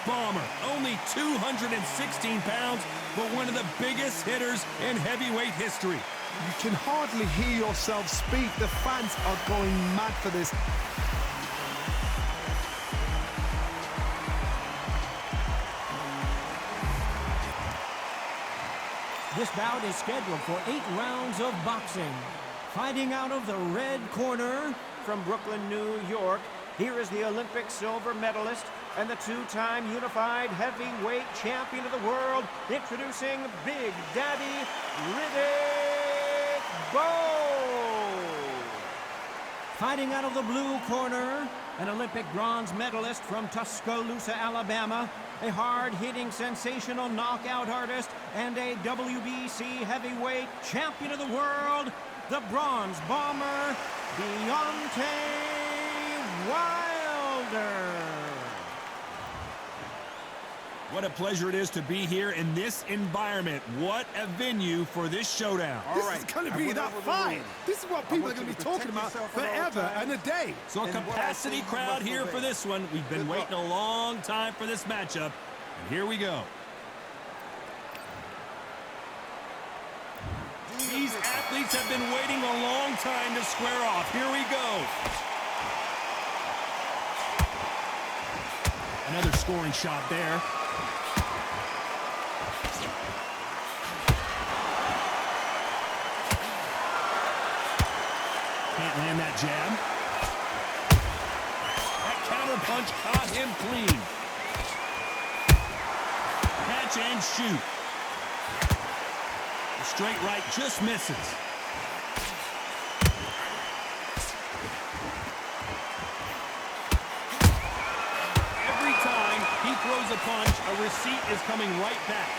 bomber, only 216 pounds, but one of the biggest hitters in heavyweight history. You can hardly hear yourself speak. The fans are going mad for this. This bout is scheduled for 8 rounds of boxing. Fighting out of the red corner from Brooklyn, New York, here is the Olympic silver medalist and the 2-time unified heavyweight champion of the world, introducing Big Daddy Riddick Bowe. Fighting out of the blue corner, an Olympic bronze medalist from Tuscaloosa, Alabama, a hard-hitting, sensational knockout artist, and a WBC heavyweight champion of the world, the bronze bomber, DeOntay Wilder. What a pleasure it is to be here in this environment. What a venue for this showdown. This is going to be that fight. This is what people are going to be talking about forever and a day. So a capacity crowd here for this one. We've been waiting a long time for this matchup. And here we go. These athletes have been waiting a long time to square off. Here we go. Another scoring shot there. Can't land that jab. That counter punch caught him clean. Catch and shoot. The straight right just misses. Every time he throws a punch, a receipt is coming right back.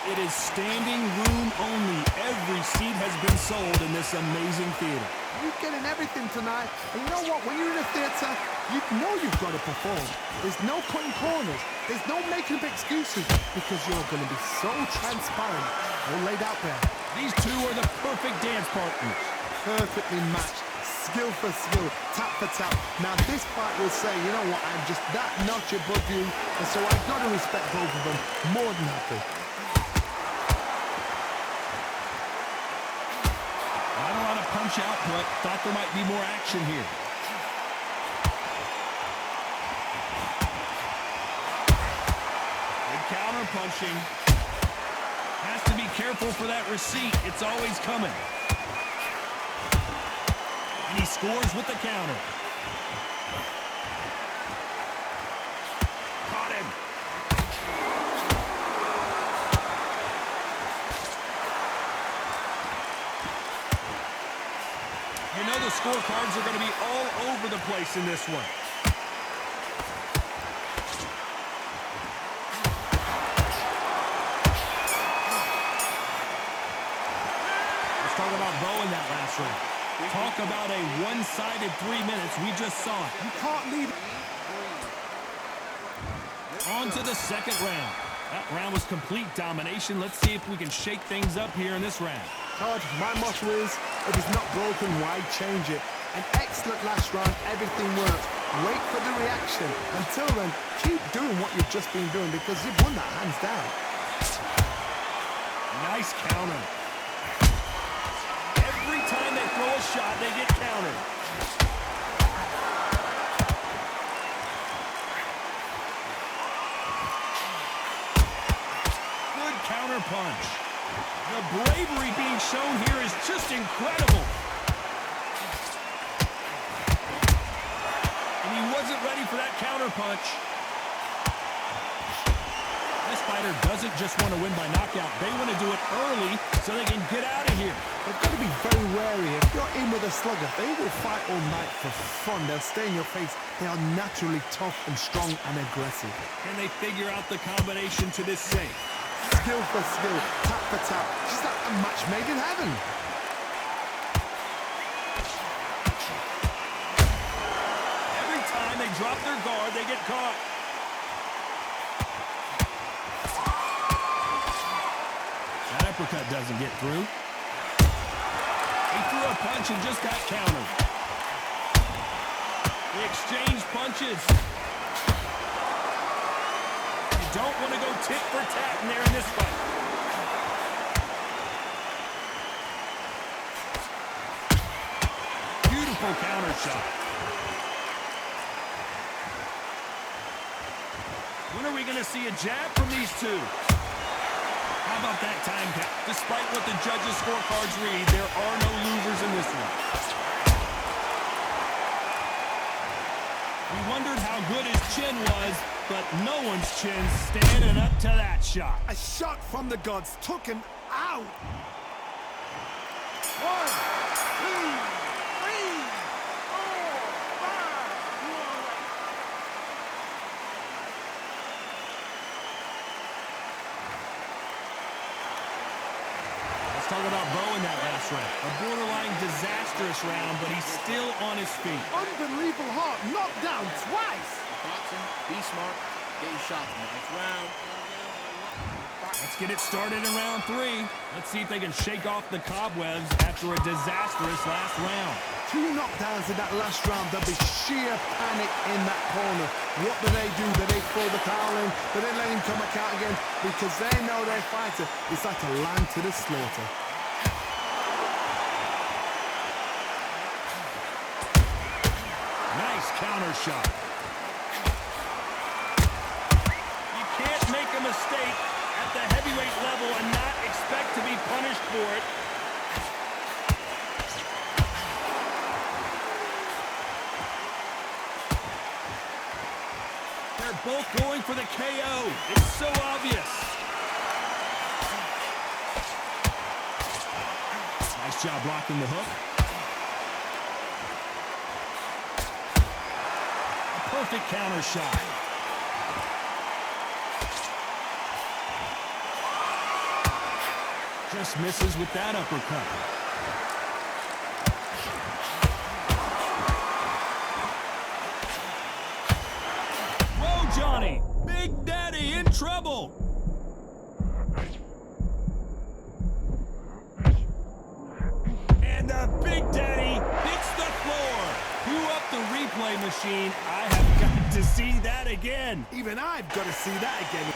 It is standing room only. Every seat has been sold in this amazing theater. You're getting everything tonight. And you know what? When you're in a theater, you know you've got to perform. There's no cutting corners. There's no making up excuses because you're going to be so transparent, all laid out there. These two are the perfect dance partners. Perfectly matched. Skill for skill, tap for tap. Now this fight will say, you know what, I'm just that notch above you, and so I've got to respect both of them more than happy. Not a lot of punch output. Thought there might be more action here. Good counter punching. Has to be careful for that receipt. It's always coming. And he scores with the counter. Caught him. You know the scorecards are going to be all over the place in this one. Let's talk about Bowe in that last round. Talk about a one-sided 3 minutes. We just saw it. You can't leave. On to the second round. That round was complete domination. Let's see if we can shake things up here in this round. Todd, my motto is, if it's not broken, why change it? An excellent last round, everything worked. Wait for the reaction. Until then, keep doing what you've just been doing because you've won that hands down. Nice counter. Every time they throw a shot, they get countered. Good counter punch. The bravery being shown here is just incredible. And he wasn't ready for that counter punch. This fighter doesn't just want to win by knockout. They want to do it early so they can get out of here. They've got to be very wary. If you're in with a slugger, they will fight all night for fun. They'll stay in your face. They are naturally tough and strong and aggressive. Can they figure out the combination to this safe? Skill for skill, tap for tap. Just like a match made in heaven. Every time they drop their guard, they get caught. That uppercut doesn't get through. He threw a punch and just got countered. They exchange punches. don't want to go tit for tat in there in this fight. Beautiful counter shot. When are we going to see a jab from these two? How about that time count? Despite what the judges' scorecards read, there are no losers in this one. We wondered how good his chin was, but no one's chin's standing up to that shot. A shot from the gods took him out. 1, 2, 3, 4, 5. Let's talk about Bo in that last round. A borderline disastrous round, but he's still on his feet. Unbelievable heart, knocked down twice. Boxing, be smart, get your shots in the next round. Let's get it started in round 3. Let's see if they can shake off the cobwebs after a disastrous last round. 2 knockdowns in that last round. There'll be sheer panic in that corner. What do? Do they throw the towel in? Do they let him come back out again? Because they know their fighter is like a lamb to the slaughter. Nice counter shot. You can't make a mistake at the heavyweight level and not expect to be punished for it. They're both going for the KO. It's so obvious. Nice job blocking the hook. Perfect counter shot. Just misses with that uppercut. Whoa, Johnny! Big Daddy in trouble! And the Big Daddy hits the floor. Cue up the replay machine. I have got to see that again. Even I've got to see that again.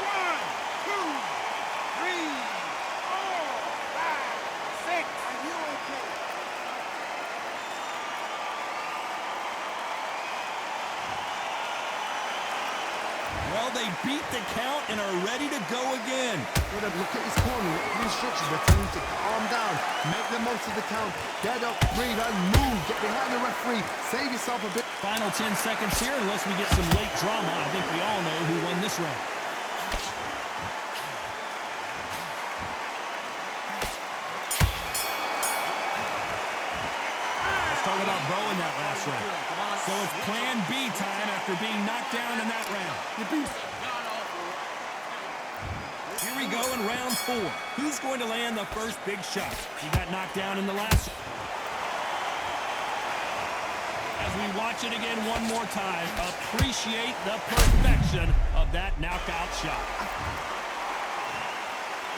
1, 2, 3, 4, 5, 6. Are you okay? Well, they beat the count and are ready to go again. Look at his corner. The instructions are telling him to calm down, make the most of the count, get up, breathe, and move. Get behind the referee. Save yourself a bit. Final 10 seconds here, unless we get some late drama. I think we all know who won this round. Let's talk about Bo in that last round. So it's plan B time after being knocked down in that round. Here we go in round 4. Who's going to land the first big shot? He got knocked down in the last. As we watch it again one more time, appreciate the perfection of that knockout shot.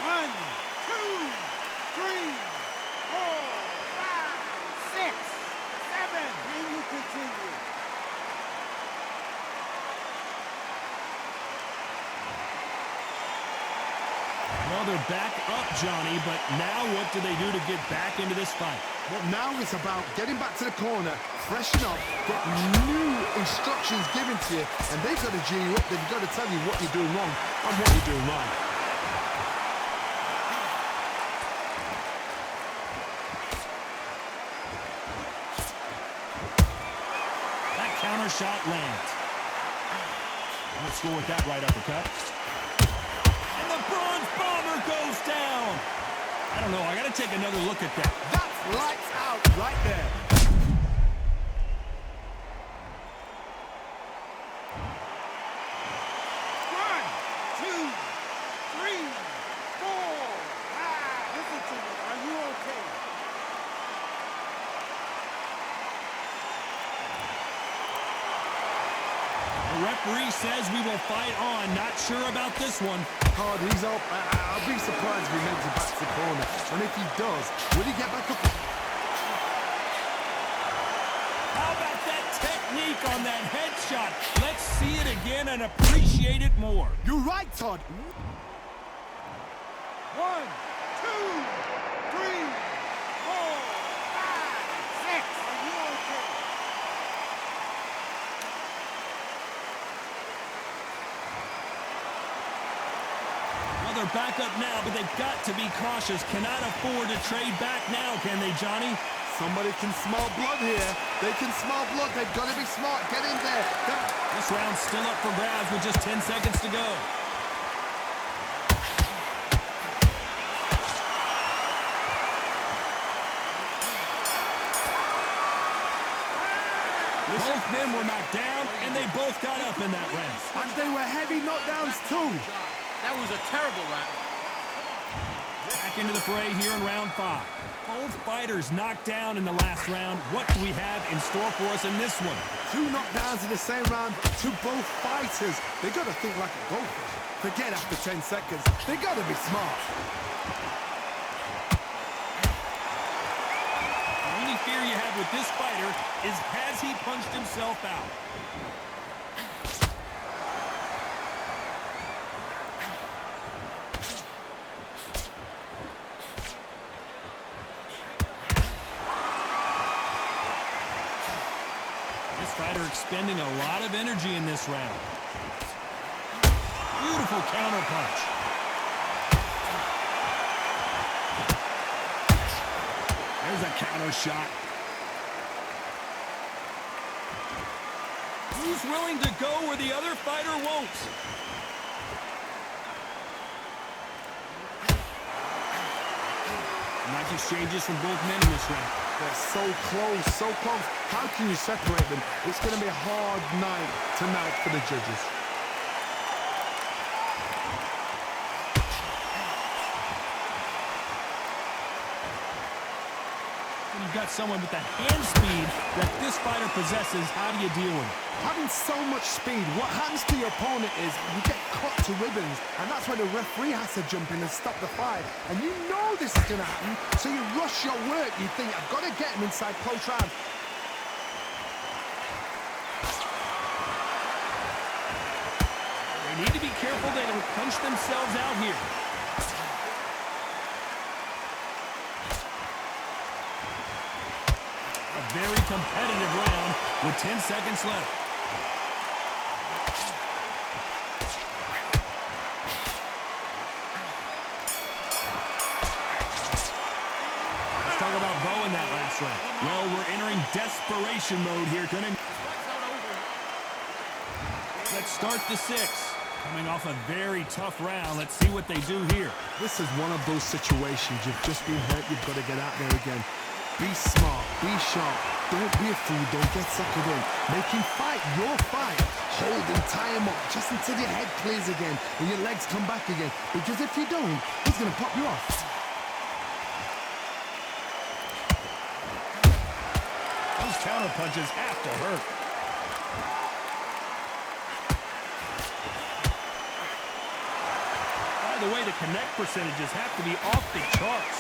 1, 2, 3, 4, 5, 6, 7. Can you continue? Well, they're back up, Johnny, but now what do they do to get back into this fight? Well, now it's about getting back to the corner, freshen up, get new instructions given to you, and they've got to G you up. They've got to tell you what you're doing wrong and what you're doing right. That counter shot lands. Let's go with that right uppercut. And the Bronze Bomber goes down. I don't know. I got to take another look at that. That's lights out right there. One, two, three, 4, 5. Listen to me. Are you okay? The referee says we will fight on. Not sure about this one. Hard, he's up. I'll be surprised if he makes it back to the corner. And if he does, will he get back up? How about that technique streak on that headshot. Let's see it again and appreciate it more. You're right, Todd. 1, 2, 3, 4, 5, 6. Are you okay? Well, they're back up now, but they've got to be cautious. Cannot afford to trade back now, can they, Johnny? Somebody can smell blood here. They can smell blood. They've got to be smart. Get in there. This round's still up for grabs with just 10 seconds to go. Both men were knocked down, and they both got up in that round. And they were heavy knockdowns, too. That was a terrible round. Back into the fray here in round 5. Both fighters knocked down in the last round. What do we have in store for us in this one? 2 knockdowns in the same round to both fighters. They got to think like a golfer. Forget after 10 seconds. They got to be smart. The only fear you have with this fighter is, has he punched himself out? This fighter expending a lot of energy in this round. Beautiful counter punch. There's a counter shot. Who's willing to go where the other fighter won't? Nice exchanges from both men in this round. They're so close, so close. How can you separate them? It's going to be a hard night tonight for the judges. When you've got someone with the hand speed that this fighter possesses, how do you deal with it? Having so much speed, what happens to your opponent is you get cut to ribbons, and that's why the referee has to jump in and stop the fight. And you know this is going to happen, so you rush your work. You think, I've got to get him inside close round. They need to be careful they don't punch themselves out here. A very competitive round with 10 seconds left. Let's talk about Bo in that last round. Well, we're entering desperation mode here, Gunning. Let's start the 6th. Coming off a very tough round. Let's see what they do here. This is one of those situations. You've just been hurt. You've got to get out there again. Be smart. Be sharp. Don't be a fool. Don't get suckered in. Make him fight your fight. Hold him. Tie him up just until your head clears again and your legs come back again. Because if you don't, he's going to pop you off. Those counter punches have to hurt. By the way, the connect percentages have to be off the charts.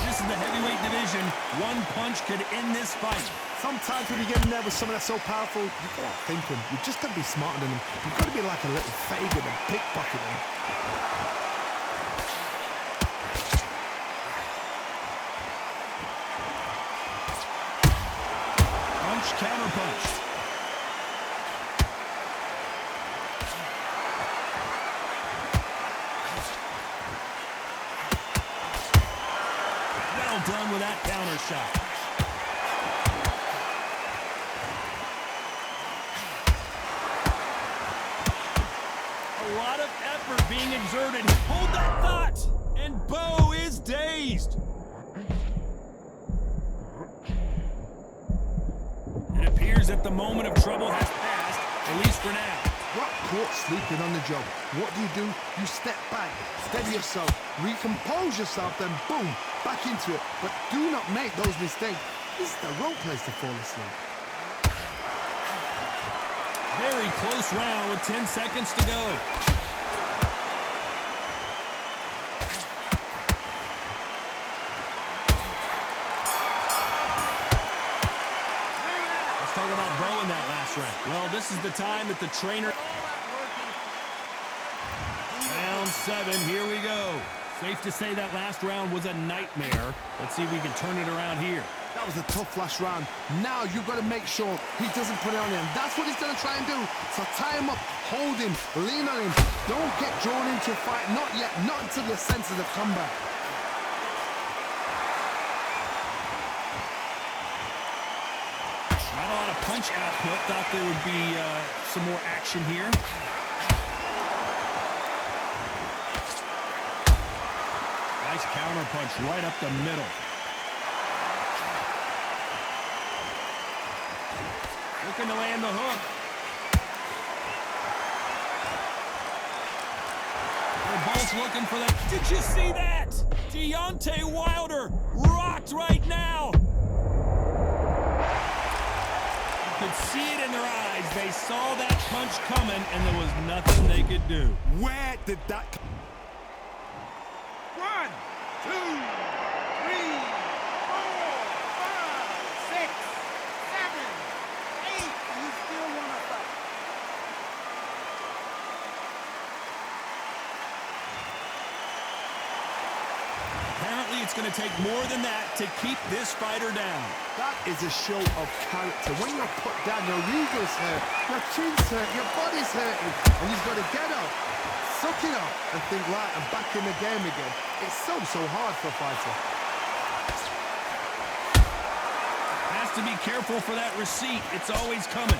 This is the heavyweight division. One punch could end this fight. Sometimes when you get in there with someone that's so powerful, you've got to think him. You've just got to be smarter than him. You've got to be like a little faggot and pickpocket him. Punch, counter punch. Well done with that counter shot. A lot of effort being exerted. Hold that thought! And Bo is dazed. It appears that the moment of trouble has passed, at least for now. Got caught sleeping on the job. What do? You step back, steady yourself, recompose yourself, then boom, back into it. But do not make those mistakes. This is the wrong place to fall asleep. Very close round with 10 seconds to go. talk about Bo in that last round. Well, this is the time that the trainer... Round 7, here we go. Safe to say that last round was a nightmare. Let's see if we can turn it around here. That was a tough last round. Now you've got to make sure he doesn't put it on him. That's what he's going to try and do. So tie him up, hold him, lean on him. Don't get drawn into a fight. Not yet. Not until your senses have come back. Not a lot of punch output. Thought there would be some more action here. Nice counter punch right up the middle. Looking to land the hook. They're both looking for that. Did you see that? Deontay Wilder rocked right now. You could see it in their eyes. They saw that punch coming, and there was nothing they could do. Where did that come? 1, 2, 3, 4, 5, 6, 7, 8. You still want to fight? Apparently, it's going to take more than that to keep this fighter down. That is a show of character. When you're put down, your ego's hurt, your chin's hurt, your body's hurting, and you've got to get up, suck it up, and think, right, I'm back in the game again. It's so hard for a fighter. Has to be careful for that receipt. It's always coming.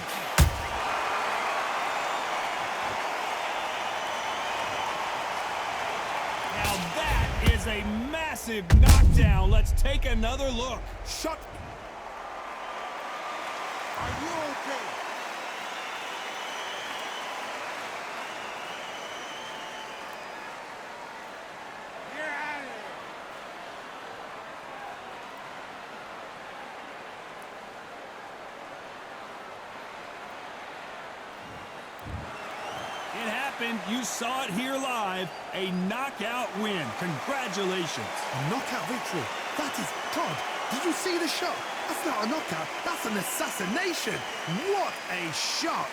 Now that is a massive knockdown. Let's take another look. Shut. Are you okay? You're out of here. It happened. You saw it here live. A knockout win. Congratulations. A knockout victory. That is God. Did you see the shot? That's not a knockout. That's an assassination. What a shot.